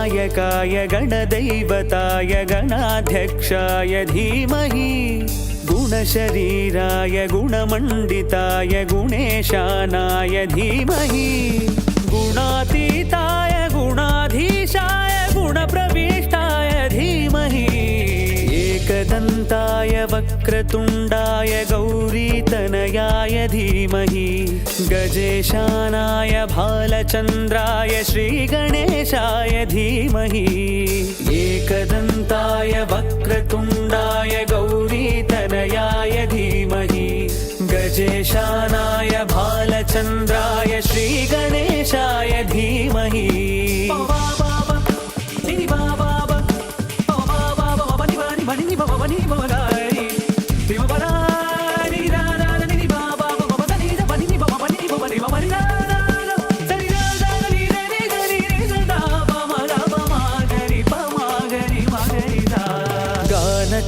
गणनायकाय गणदैवताय गणाध्यक्षाय धीमहि गुणशरीराय गुणमण्डिताय गुणेशानाय धीमहि गुणातीताय गुणाधीशाय गुणप्रविष्टाय धीमहि एकदन्ताय वक्रतुण्डाय गौरीतनयाय धीमहि गजेशानाय भालचन्द्राय श्रीगणेशाय धीमहि एकदन्ताय वक्रतुण्डाय गौरीतनयाय धीमहि गजेशानाय भालचन्द्राय श्रीगणेशाय धीमहि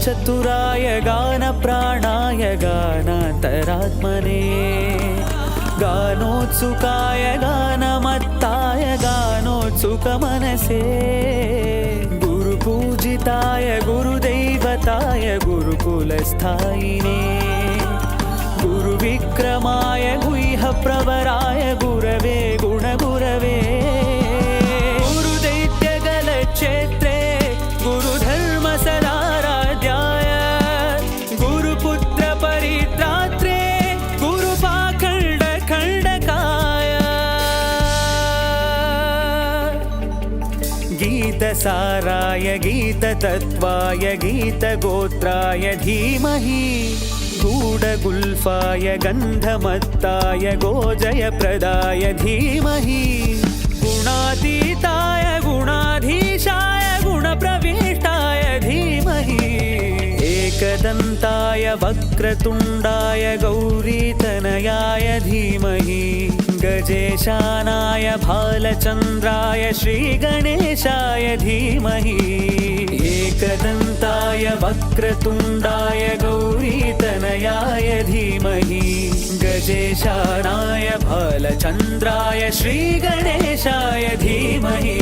चतुराय गानप्राणाय गानान्तरात्मने गानोत्सुकाय गानमत्ताय गानोत्सुकमनसे गुरुपूजिताय गुरुदैवताय गुरुकुलस्थायिने गुरुविक्रमाय गुह्यप्रवराय गुरवे गुणगुरवे गुरुदैत्यगलक्षेत्रे गुरुधर्मसदाराध्याय गुरुपुत्रपरित्रात्रे गुरुपाखण्डखण्डकाय गीतसाराय गीततत्त्वाय गीतगोत्राय धीमहि गूढगुल्फाय गन्धमत्ताय गोजयप्रदाय धीमहि गुणातीताय गुणाधीशाय गुणप्रविष्टाय धीमहि एकदन्ताय वक्रतुण्डाय गौरीतनयाय धीमहि गजेशानाय भालचन्द्राय श्रीगणेशाय धीमहि एकदन्ताय वक्रतुण्डाय गौरीतनयाय धीमहि गजेशानाय भालचन्द्राय श्रीगणेशाय धीमहि।